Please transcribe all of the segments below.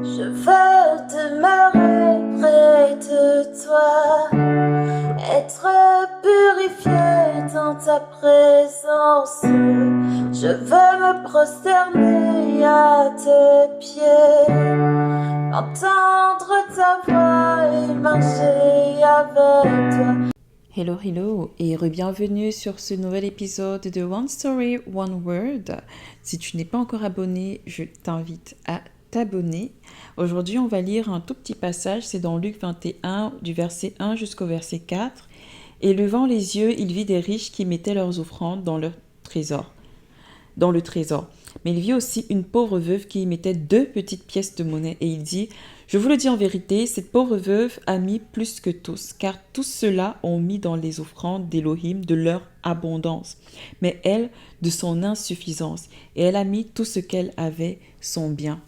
Je veux demeurer près de toi, être purifié dans ta présence. Je veux me prosterner à tes pieds, entendre ta voix et marcher avec toi. Hello, hello et bienvenue sur ce nouvel épisode de One Story, One Word. Si tu n'es pas encore abonné, je t'invite à t'abonner. Aujourd'hui, on va lire un tout petit passage, c'est dans Luc 21, du verset 1 jusqu'au verset 4. Et levant les yeux, il vit des riches qui mettaient leurs offrandes dans le trésor. Mais il vit aussi une pauvre veuve qui y mettait 2 petites pièces de monnaie et il dit « Je vous le dis en vérité, cette pauvre veuve a mis plus que tous, car tous ceux-là ont mis dans les offrandes d'Élohim de leur abondance, mais elle de son insuffisance, et elle a mis tout ce qu'elle avait, son bien. »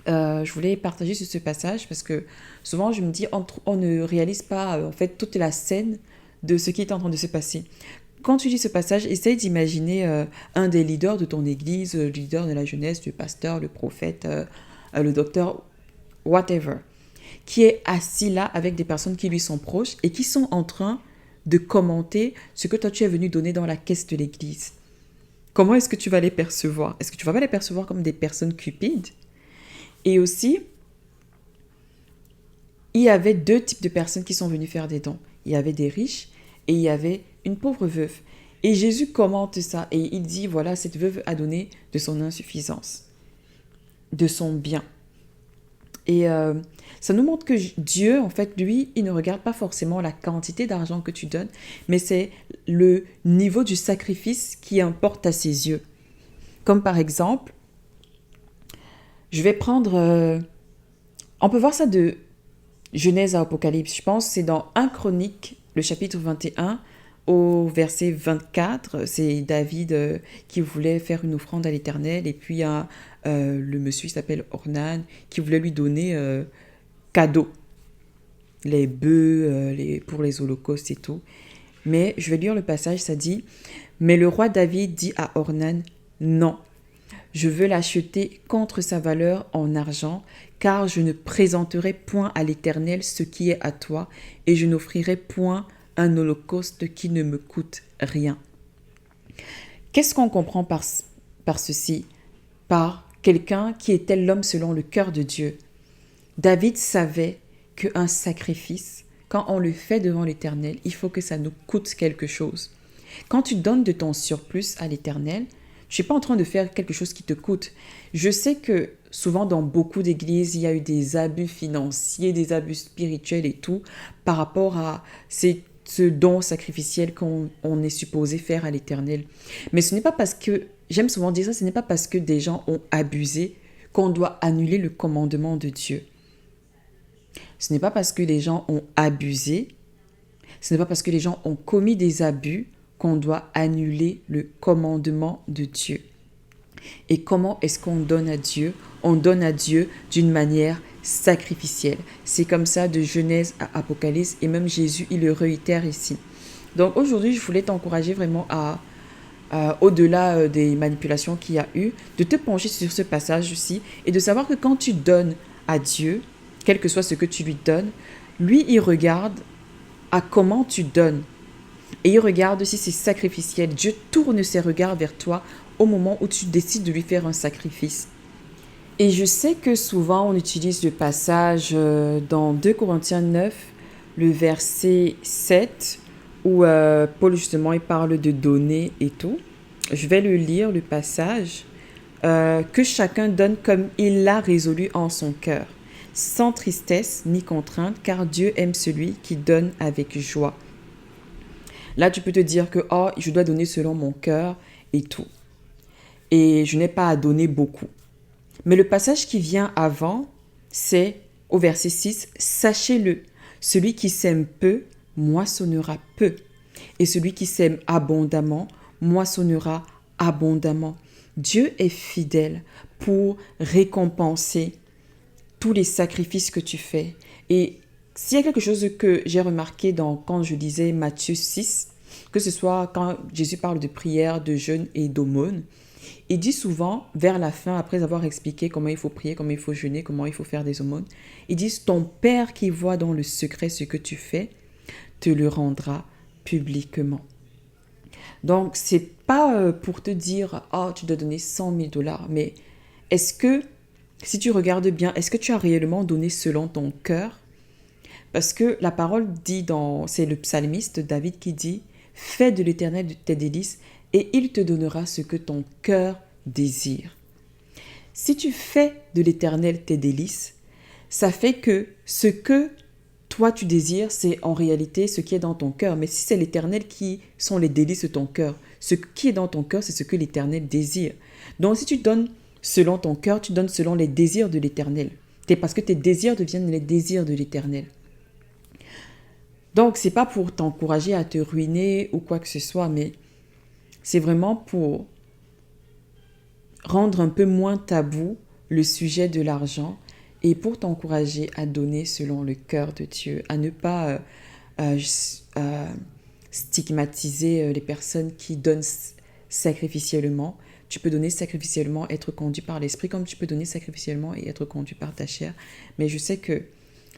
Je voulais partager sur ce passage parce que souvent je me dis on ne réalise pas en fait toute la scène de ce qui est en train de se passer. Quand tu lis ce passage, essaye d'imaginer un des leaders de ton église, le leader de la jeunesse, le pasteur, le prophète, le docteur, whatever, qui est assis là avec des personnes qui lui sont proches et qui sont en train de commenter ce que toi tu es venu donner dans la caisse de l'église. Comment est-ce que tu vas les percevoir? Est-ce que tu vas pas les percevoir comme des personnes cupides? Et aussi, il y avait 2 types de personnes qui sont venues faire des dons. Il y avait des riches et il y avait une pauvre veuve. Et Jésus commente ça et il dit, voilà, cette veuve a donné de son insuffisance, de son bien. Et ça nous montre que Dieu, en fait, lui, il ne regarde pas forcément la quantité d'argent que tu donnes, mais c'est le niveau du sacrifice qui importe à ses yeux. Comme par exemple, je vais prendre... on peut voir ça de Genèse à Apocalypse. Je pense que c'est dans 1 Chronique, le chapitre 21, au verset 24. C'est David qui voulait faire une offrande à l'Éternel. Et puis il y a le monsieur qui s'appelle Ornan qui voulait lui donner cadeau. Les bœufs pour les holocaustes et tout. Mais je vais lire le passage, ça dit « Mais le roi David dit à Ornan, « Non, je veux l'acheter contre sa valeur en argent, car je ne présenterai point à l'Éternel ce qui est à toi, et je n'offrirai point un holocauste qui ne me coûte rien. » Qu'est-ce qu'on comprend par ceci? Par quelqu'un qui était l'homme selon le cœur de Dieu. David savait qu'un sacrifice, quand on le fait devant l'Éternel, il faut que ça nous coûte quelque chose. Quand tu donnes de ton surplus à l'Éternel, je ne suis pas en train de faire quelque chose qui te coûte. Je sais que souvent dans beaucoup d'églises, il y a eu des abus financiers, des abus spirituels et tout, par rapport à ce don sacrificiel qu'on est supposé faire à l'Éternel. Mais ce n'est pas parce que, j'aime souvent dire ça, ce n'est pas parce que des gens ont abusé qu'on doit annuler le commandement de Dieu. Ce n'est pas parce que les gens ont abusé, ce n'est pas parce que les gens ont commis des abus qu'on doit annuler le commandement de Dieu. Et comment est-ce qu'on donne à Dieu? On donne à Dieu d'une manière sacrificielle. C'est comme ça de Genèse à Apocalypse et même Jésus, il le réitère ici. Donc aujourd'hui, je voulais t'encourager vraiment au-delà des manipulations qu'il y a eu, de te pencher sur ce passage aussi et de savoir que quand tu donnes à Dieu, quel que soit ce que tu lui donnes, lui, il regarde à comment tu donnes. Et il regarde si c'est sacrificiel. Dieu tourne ses regards vers toi au moment où tu décides de lui faire un sacrifice. Et je sais que souvent on utilise le passage dans 2 Corinthiens 9, le verset 7, où Paul justement il parle de donner et tout. Je vais le lire, le passage. Que chacun donne comme il l'a résolu en son cœur, sans tristesse ni contrainte, car Dieu aime celui qui donne avec joie. Là, tu peux te dire que je dois donner selon mon cœur et tout. Et je n'ai pas à donner beaucoup. Mais le passage qui vient avant, c'est au verset 6, « Sachez-le, celui qui sème peu, moissonnera peu. Et celui qui sème abondamment, moissonnera abondamment. » Dieu est fidèle pour récompenser tous les sacrifices que tu fais. Et s'il y a quelque chose que j'ai remarqué quand je lisais Matthieu 6, que ce soit quand Jésus parle de prière, de jeûne et d'aumône, Il dit souvent, vers la fin, après avoir expliqué comment il faut prier, comment il faut jeûner, comment il faut faire des aumônes, ils disent, ton Père qui voit dans le secret ce que tu fais, te le rendra publiquement. Donc, c'est pas pour te dire, oh, tu dois donner 100 000 $, mais est-ce que, si tu regardes bien, est-ce que tu as réellement donné selon ton cœur? Parce que la parole dit c'est le psalmiste David qui dit, fais de l'Éternel tes délices et il te donnera ce que ton cœur désire. Si tu fais de l'Éternel tes délices, ça fait que ce que toi tu désires, c'est en réalité ce qui est dans ton cœur. Mais si c'est l'Éternel qui sont les délices de ton cœur, ce qui est dans ton cœur, c'est ce que l'Éternel désire. Donc si tu donnes selon ton cœur, tu donnes selon les désirs de l'Éternel. C'est parce que tes désirs deviennent les désirs de l'Éternel. Donc, c'est pas pour t'encourager à te ruiner ou quoi que ce soit, mais c'est vraiment pour rendre un peu moins tabou le sujet de l'argent et pour t'encourager à donner selon le cœur de Dieu, à ne pas stigmatiser les personnes qui donnent sacrificiellement. Tu peux donner sacrificiellement, être conduit par l'esprit, comme tu peux donner sacrificiellement et être conduit par ta chair. Mais je sais que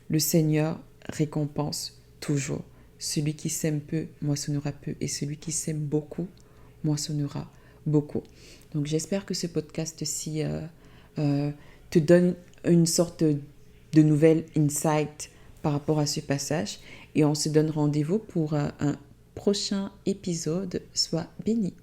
le Seigneur récompense toujours. Celui qui sème peu, moissonnera peu. Et celui qui sème beaucoup, moissonnera beaucoup. Donc j'espère que ce podcast-ci te donne une sorte de nouvelle insight par rapport à ce passage. Et on se donne rendez-vous pour un prochain épisode. Sois béni.